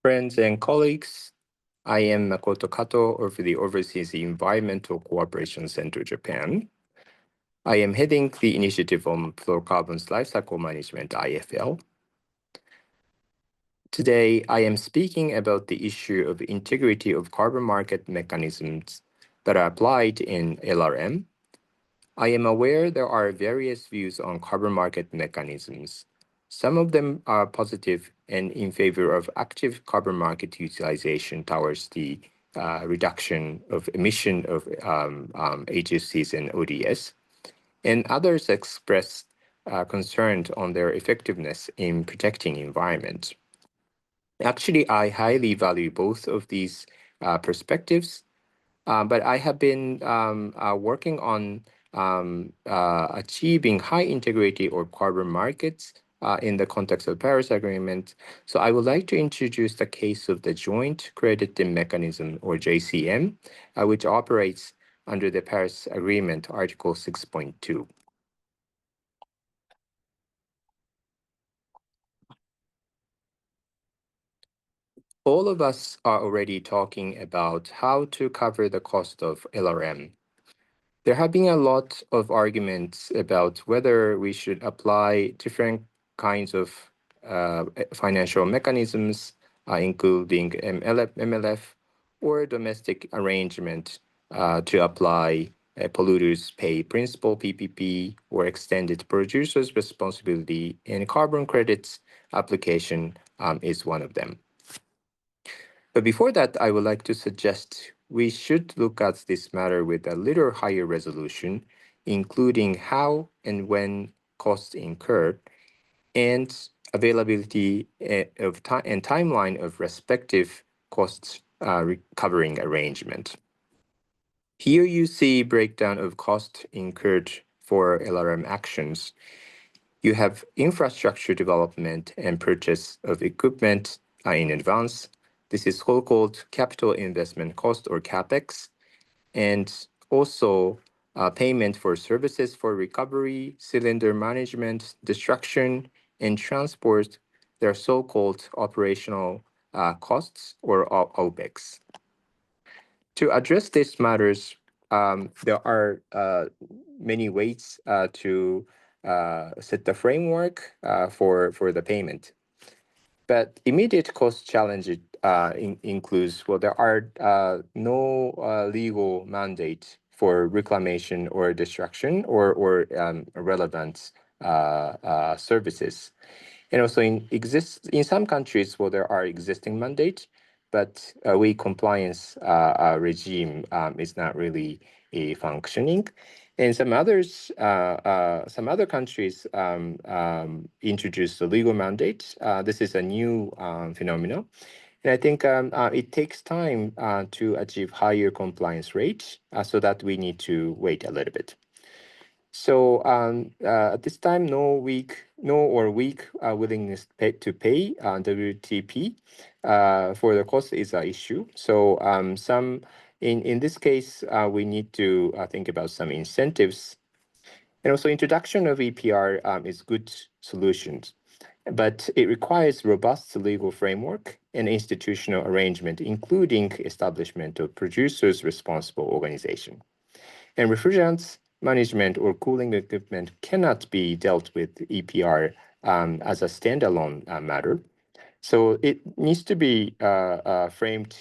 Friends and colleagues, I am Makoto Kato of the Overseas Environmental Cooperation Center, Japan. I am heading the Initiative on Fluorocarbons Lifecycle Management, IFL. Today, I am speaking about the issue of integrity of carbon market mechanisms that are applied in LRM. I am aware there are various views on carbon market mechanisms. Some of them are positive and in favor of active carbon market utilization towards the reduction of emission of HFCs and ODS, and others express concern on their effectiveness in protecting environment. Actually, I highly value both of these perspectives, but I have been working on achieving high integrity or carbon markets in the context of the Paris Agreement. So I would like to introduce the case of the Joint Crediting Mechanism, or JCM, which operates under the Paris Agreement, Article 6.2. All of us are already talking about how to cover the cost of LRM. There have been a lot of arguments about whether we should apply different kinds of financial mechanisms, including MLF, or domestic arrangement to apply polluters pay principle, PPP, or extended producer's responsibility, and carbon credits application is one of them. But before that, I would like to suggest we should look at this matter with a little higher resolution, including how and when costs incurred, and availability of and timeline of respective costs recovering arrangement. Here you see breakdown of cost incurred for LRM actions. You have infrastructure development and purchase of equipment in advance. This is so-called capital investment cost, or CapEx, and also payment for services for recovery, cylinder management, destruction, and transport. They're so-called operational costs, or OPEX. To address these matters, there are many ways to set the framework for the payment. But immediate cost challenge includes, well, there are no legal mandate for reclamation or destruction or relevant services. And also in some countries, well, there are existing mandates, but compliance regime is not really functioning. And some other countries introduced the legal mandate. This is a new phenomenon. And I think it takes time to achieve higher compliance rates, so that we need to wait a little bit. So at this time, no weak willingness to pay WTP for the cost is an issue. So in this case, we need to think about some incentives, and also introduction of EPR is good solutions, but it requires robust legal framework and institutional arrangement, including establishment of producers responsible organization. And refrigerants management or cooling equipment cannot be dealt with EPR as a standalone matter. So it needs to be framed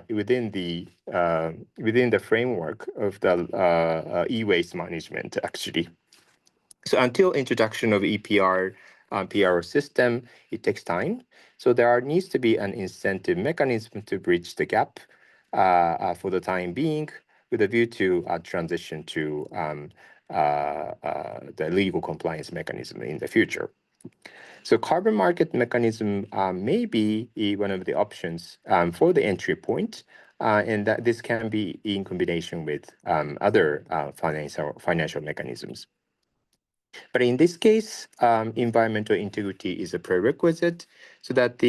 within the framework of the e-waste management, actually. So until introduction of EPR PRO system, it takes time. So there needs to be an incentive mechanism to bridge the gap for the time being, with a view to transition to the legal compliance mechanism in the future. So carbon market mechanism may be one of the options for the entry point, and that this can be in combination with other financial mechanisms. But in this case, environmental integrity is a prerequisite, so that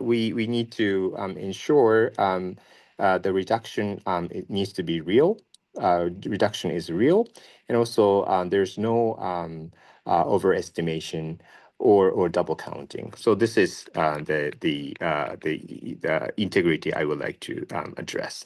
we need to ensure the reduction it needs to be real. Reduction is real, and also there's no overestimation or double counting. So this is the integrity I would like to address.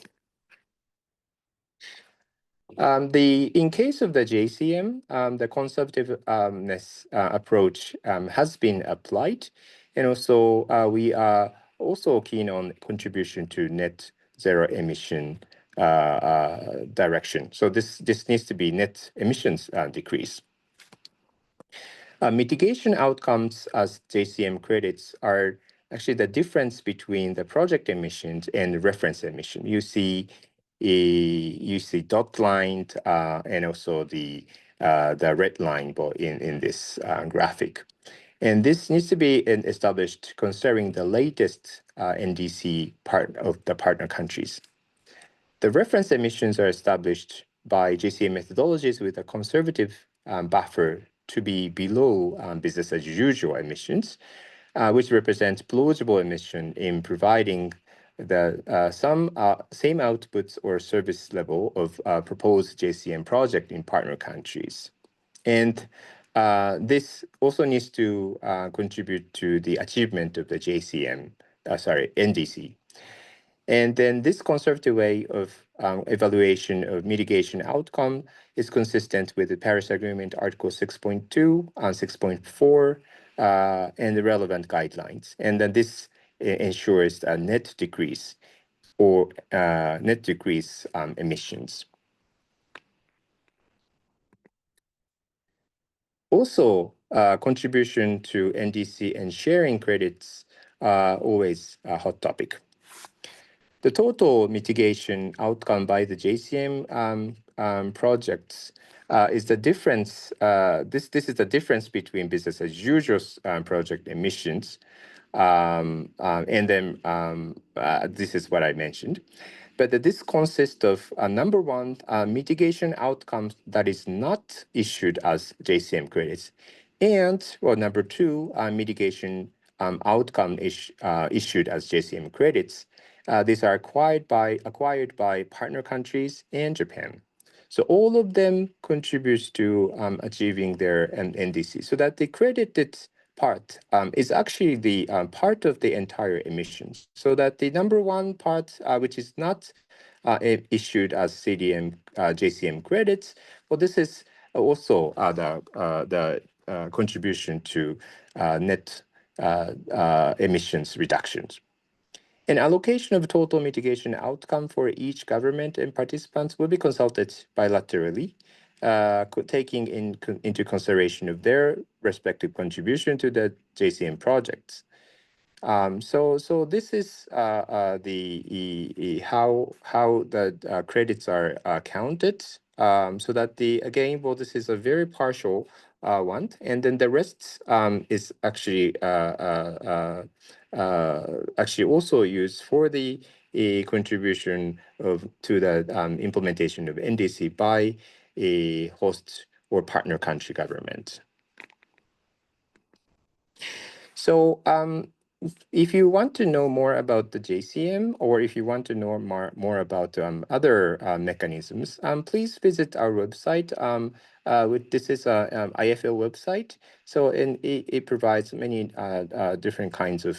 In case of the JCM, the conservativeness approach has been applied, and also we are also keen on contribution to net zero emission direction. So this needs to be net emissions decrease. Mitigation outcomes as JCM credits are actually the difference between the project emissions and reference emission. You see dot line and also the red line in this graphic. And this needs to be established considering the latest NDC part of the partner countries. The reference emissions are established by JCM methodologies with a conservative buffer to be below business as usual emissions, which represents plausible emission in providing the same outputs or service level of proposed JCM project in partner countries. And this also needs to contribute to the achievement of the NDC. And then this conservative way of evaluation of mitigation outcome is consistent with the Paris Agreement Article 6.2 and 6.4 and the relevant guidelines. And then this ensures a net decrease or net decrease emissions. Also, contribution to NDC and sharing credits are always a hot topic. The total mitigation outcome by the JCM projects is the difference. This is the difference between business as usual project emissions, and then this is what I mentioned. But this consists of number one, mitigation outcomes that is not issued as JCM credits, and well, number two, mitigation outcome issued as JCM credits. These are acquired by partner countries and Japan. So all of them contributes to achieving their NDC. So that the credited part is actually the part of the entire emissions. So that the number one part, which is not issued as JCM credits, well, this is also the contribution to net emissions reductions. An allocation of total mitigation outcome for each government and participants will be consulted bilaterally, taking into consideration of their respective contribution to the JCM projects. So this is how the credits are counted. So that this is a very partial one, and then the rest is actually also used for the contribution to the implementation of NDC by a host or partner country government. So if you want to know more about the JCM, or if you want to know more about other mechanisms, please visit our website. This is a IFL website, so it provides many different kinds of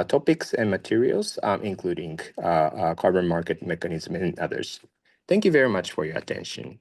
topics and materials, including carbon market mechanism and others. Thank you very much for your attention.